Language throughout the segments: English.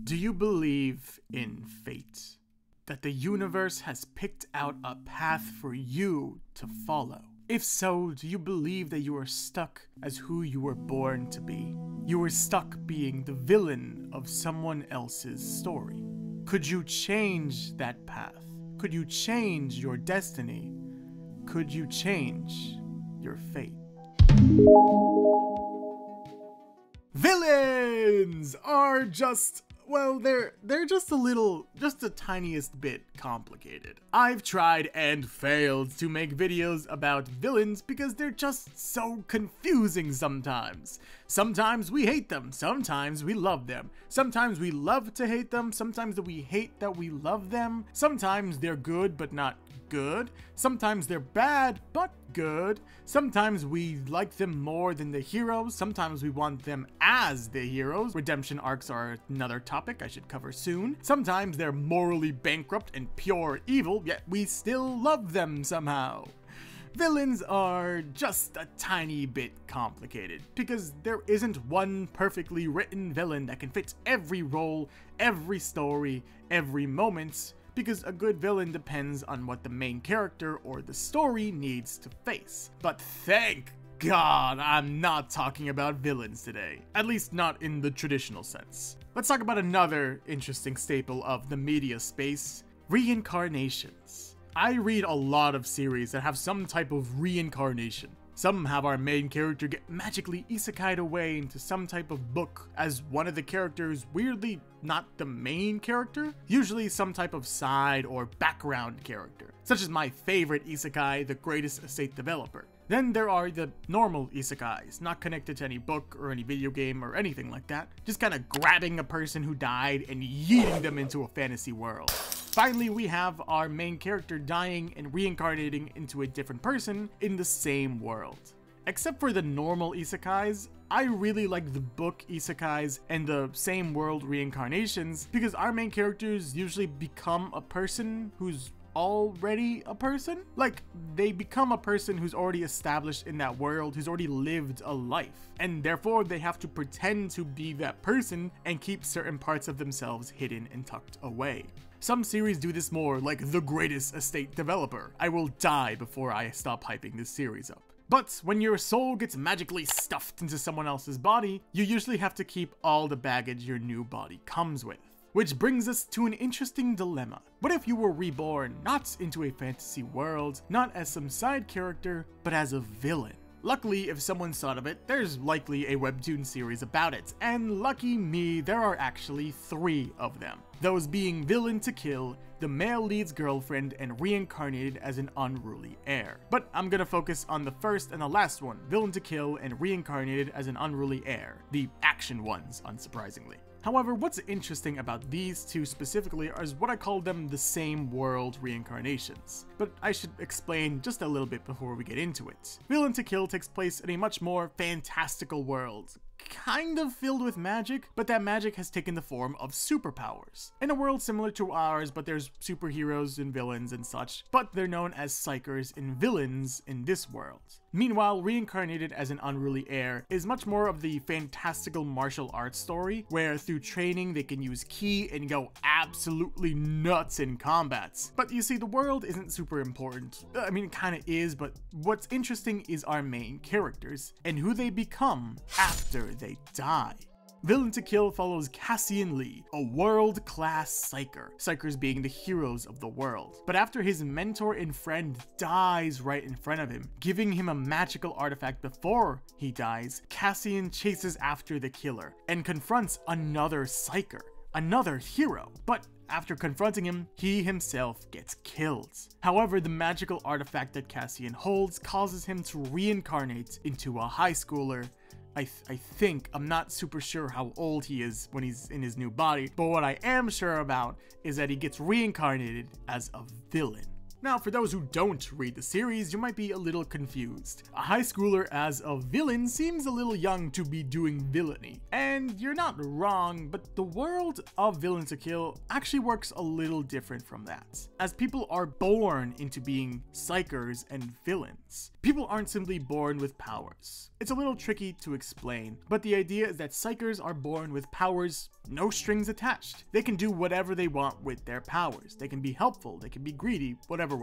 Do you believe in fate? That the universe has picked out a path for you to follow? If so, do you believe that you are stuck as who you were born to be? You were stuck being the villain of someone else's story. Could you change that path? Could you change your destiny? Could you change your fate? Villains are just, well, they're just the tiniest bit complicated. I've tried and failed to make videos about villains because they're just so confusing sometimes. Sometimes we hate them, sometimes we love them. Sometimes we love to hate them, sometimes we hate that we love them. Sometimes they're good but not good. Sometimes they're bad but good. Sometimes we like them more than the heroes. Sometimes we want them as the heroes. Redemption arcs are another topic I should cover soon. Sometimes they're morally bankrupt and pure evil, yet we still love them somehow. Villains are just a tiny bit complicated, because there isn't one perfectly written villain that can fit every role, every story, every moment, because a good villain depends on what the main character or the story needs to face. But thank God I'm not talking about villains today, at least not in the traditional sense. Let's talk about another interesting staple of the media space: reincarnations. I read a lot of series that have some type of reincarnation. Some have our main character get magically isekai'd away into some type of book as one of the characters, weirdly not the main character, usually some type of side or background character, such as my favorite isekai, The Greatest Estate Developer. Then there are the normal isekais, not connected to any book or any video game or anything like that, just kind of grabbing a person who died and yeeting them into a fantasy world. Finally, we have our main character dying and reincarnating into a different person in the same world. Except for the normal isekais, I really like the book isekais and the same world reincarnations because our main characters usually become a person who's already a person. Like, they become a person who's already established in that world, who's already lived a life, and therefore they have to pretend to be that person and keep certain parts of themselves hidden and tucked away. Some series do this more, like The Greatest Estate Developer. I will die before I stop hyping this series up. But when your soul gets magically stuffed into someone else's body, you usually have to keep all the baggage your new body comes with. Which brings us to an interesting dilemma. What if you were reborn not into a fantasy world, not as some side character, but as a villain? Luckily, if someone's thought of it, there's likely a Webtoon series about it, and lucky me, there are actually 3 of them. Those being Villain to Kill, the male lead's girlfriend, and reincarnated as an unruly heir. But I'm gonna focus on the first and the last one, Villain to Kill and reincarnated as an unruly heir, the action ones, unsurprisingly. However, what's interesting about these 2 specifically is what I call them the same world reincarnations. But I should explain just a little bit before we get into it. Villain to Kill takes place in a much more fantastical world, kind of filled with magic, but that magic has taken the form of superpowers. In a world similar to ours, but there's superheroes and villains and such, but they're known as psychers and villains in this world. Meanwhile, reincarnated as an unruly heir is much more of the fantastical martial arts story, where through training they can use ki and go absolutely nuts in combats. But you see, the world isn't super important. I mean, it kinda is, but what's interesting is our main characters, and who they become after they die. Villain to Kill follows Cassian Lee, a world-class psyker, psykers being the heroes of the world. But after his mentor and friend dies right in front of him, giving him a magical artifact before he dies, Cassian chases after the killer and confronts another psyker, another hero. But after confronting him, he himself gets killed. However, the magical artifact that Cassian holds causes him to reincarnate into a high schooler. I think, I'm not super sure how old he is when he's in his new body, but what I am sure about is that he gets reincarnated as a villain. Now, for those who don't read the series, you might be a little confused. A high schooler as a villain seems a little young to be doing villainy. And you're not wrong, but the world of Villain to Kill actually works a little different from that, as people are born into being psychers and villains. People aren't simply born with powers. It's a little tricky to explain, but the idea is that psychers are born with powers, no strings attached. They can do whatever they want with their powers. They can be helpful, they can be greedy, whatever.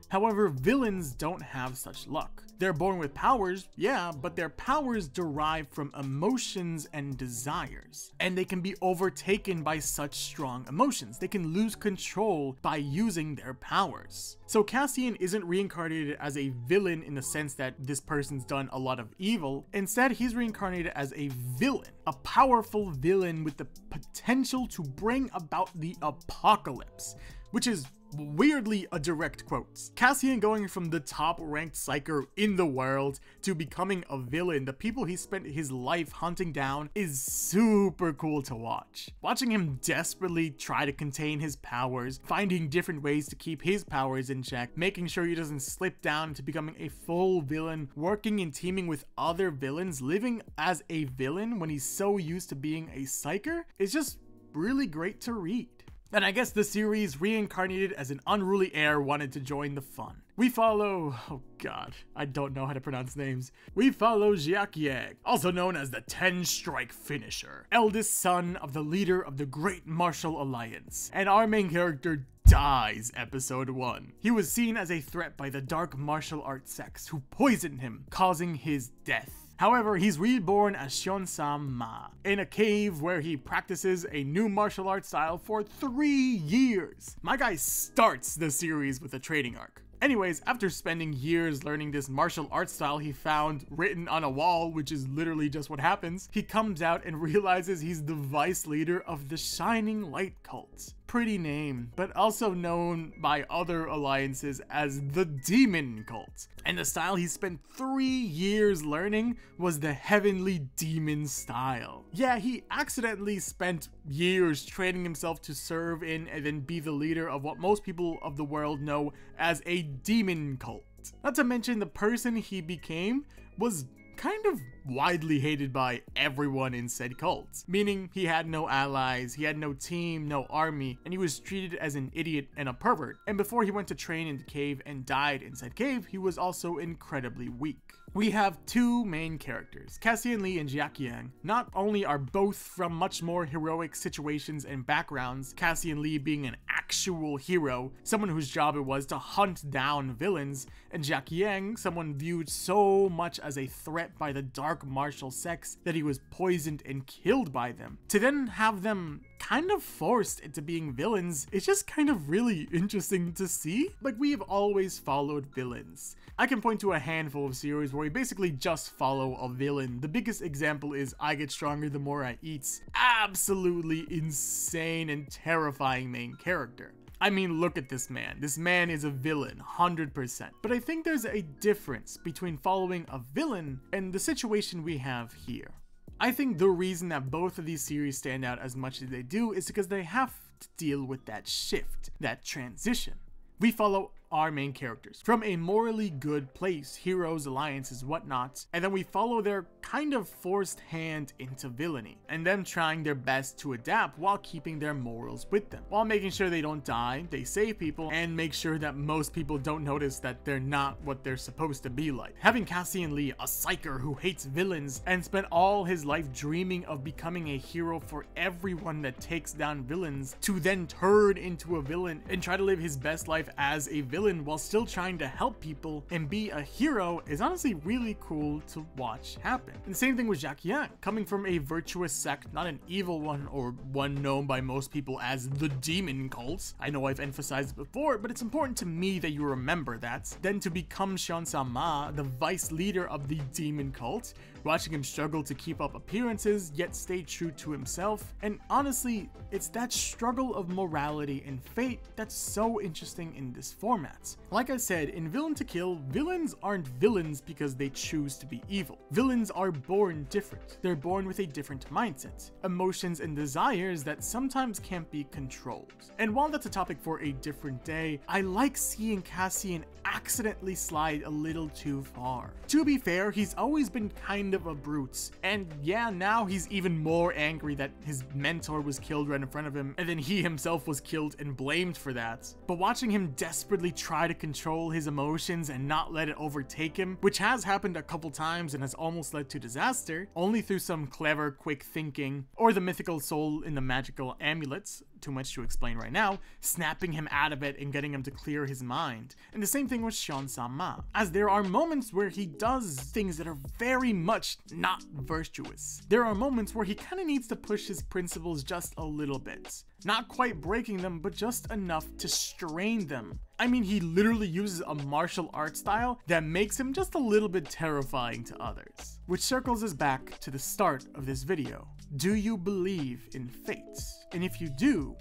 However, villains don't have such luck. They're born with powers, yeah, but their powers derive from emotions and desires, and they can be overtaken by such strong emotions. They can lose control by using their powers. So Cassian isn't reincarnated as a villain in the sense that this person's done a lot of evil. Instead, he's reincarnated as a villain, a powerful villain with the potential to bring about the apocalypse, which is weirdly a direct quote. Cassian going from the top ranked psyker in the world to becoming a villain, the people he spent his life hunting down, is super cool to watch. Watching him desperately try to contain his powers, finding different ways to keep his powers in check, making sure he doesn't slip down into becoming a full villain, working and teaming with other villains, living as a villain when he's so used to being a psyker, is just really great to read. And I guess the series, reincarnated as an unruly heir, wanted to join the fun. We follow, oh god, I don't know how to pronounce names. We follow Jiaqiang, also known as the 10-strike finisher, eldest son of the leader of the Great Martial Alliance. And our main character dies episode 1. He was seen as a threat by the dark martial arts sects who poisoned him, causing his death. However, he's reborn as Seon-sam Ma in a cave where he practices a new martial arts style for 3 years. My guy starts the series with a training arc. Anyways, after spending years learning this martial arts style he found written on a wall, which is literally just what happens, he comes out and realizes he's the vice leader of the Shining Light cult. Pretty name, but also known by other alliances as the Demon Cult. And the style he spent 3 years learning was the Heavenly Demon style. Yeah, he accidentally spent years training himself to serve in and then be the leader of what most people of the world know as a demon cult. Not to mention the person he became was kind of widely hated by everyone in said cult, meaning he had no allies, he had no team, no army, and he was treated as an idiot and a pervert. And before he went to train in the cave and died in said cave, he was also incredibly weak. We have 2 main characters, Cassian Lee and Jiaqiang. Not only are both from much more heroic situations and backgrounds, Cassian Lee being an actual hero, someone whose job it was to hunt down villains, and Jiaqiang, someone viewed so much as a threat by the dark martial sects that he was poisoned and killed by them. To then have them kind of forced into being villains is just kind of really interesting to see. Like, we've always followed villains. I can point to a handful of series where we basically just follow a villain. The biggest example is I Get Stronger the More I Eat. Absolutely insane and terrifying main character. I mean, look at this man. This man is a villain, 100%. But I think there's a difference between following a villain and the situation we have here. I think the reason that both of these series stand out as much as they do is because they have to deal with that shift, that transition. We follow our main characters from a morally good place, heroes, alliances, whatnot, and then we follow their kind of forced hand into villainy, and them trying their best to adapt while keeping their morals with them, while making sure they don't die, they save people, and make sure that most people don't notice that they're not what they're supposed to be like. Having Cassian Lee, a psyker who hates villains and spent all his life dreaming of becoming a hero for everyone that takes down villains, to then turn into a villain and try to live his best life as a villain while still trying to help people and be a hero, is honestly really cool to watch happen. And same thing with Jiaqiang, coming from a virtuous sect, not an evil one or one known by most people as the Demon Cult. I know I've emphasized it before, but it's important to me that you remember that. Then to become Seon-sam Ma, the vice leader of the Demon Cult, watching him struggle to keep up appearances yet stay true to himself. And honestly, it's that struggle of morality and fate that's so interesting in this format. Like I said, in Villain to Kill, villains aren't villains because they choose to be evil. Villains are born different. They're born with a different mindset, emotions and desires that sometimes can't be controlled. And while that's a topic for a different day, I like seeing Cassian accidentally slide a little too far. To be fair, he's always been kind of a brute, and yeah, now he's even more angry that his mentor was killed right in front of him, and then he himself was killed and blamed for that. But watching him desperately try to control his emotions and not let it overtake him, which has happened a couple times and has almost led to disaster, only through some clever, quick thinking, or the mythical soul in the magical amulets, too much to explain right now, snapping him out of it and getting him to clear his mind. And the same thing with Sean-sama, as there are moments where he does things that are very much not virtuous. There are moments where he kind of needs to push his principles just a little bit. Not quite breaking them, but just enough to strain them. I mean, he literally uses a martial art style that makes him just a little bit terrifying to others. Which circles us back to the start of this video. Do you believe in fate? And if you do,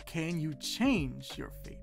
can you change your fate?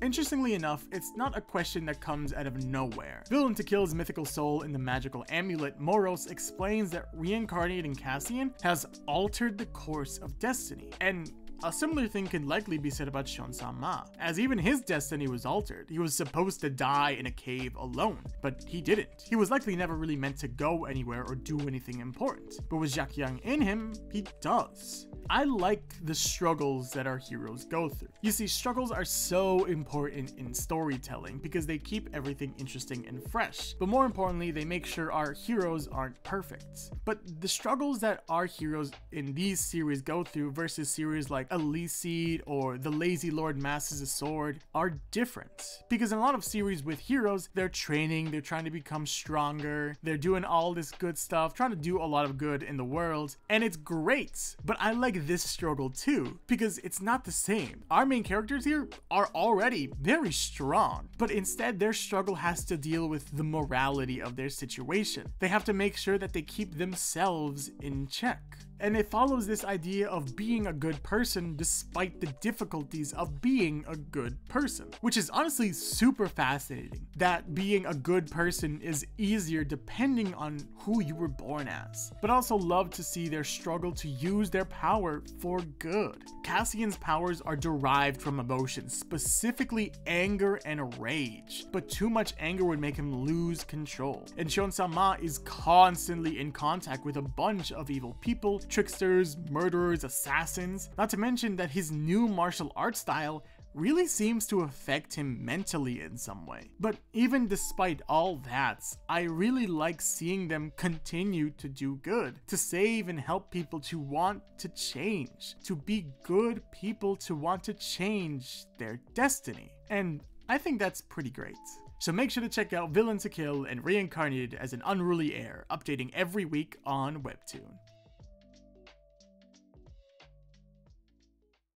Interestingly enough, it's not a question that comes out of nowhere. Villain to Kill's mythical soul in the magical amulet, Moros, explains that reincarnating Cassian has altered the course of destiny. And a similar thing can likely be said about Sean-sama, as even his destiny was altered. He was supposed to die in a cave alone, but he didn't. He was likely never really meant to go anywhere or do anything important. But with Jack Young in him, he does. I like the struggles that our heroes go through. You see, struggles are so important in storytelling because they keep everything interesting and fresh. But more importantly, they make sure our heroes aren't perfect. But the struggles that our heroes in these series go through versus series like Elyseed or The Lazy Lord Masters a Sword are different. Because in a lot of series with heroes, they're training, they're trying to become stronger, they're doing all this good stuff, trying to do a lot of good in the world, and it's great. But I like this struggle too, because it's not the same. Our main characters here are already very strong, but instead their struggle has to deal with the morality of their situation. They have to make sure that they keep themselves in check. And it follows this idea of being a good person despite the difficulties of being a good person, which is honestly super fascinating, that being a good person is easier depending on who you were born as. But also love to see their struggle to use their power for good. Cassian's powers are derived from emotions, specifically anger and rage, but too much anger would make him lose control. And Sean-sama is constantly in contact with a bunch of evil people, tricksters, murderers, assassins, not to mention that his new martial art style really seems to affect him mentally in some way. But even despite all that, I really like seeing them continue to do good, to save and help people to want to change, to be good people to want to change their destiny. And I think that's pretty great. So make sure to check out Villain to Kill and Reincarnated as an Unruly Heir, updating every week on Webtoon.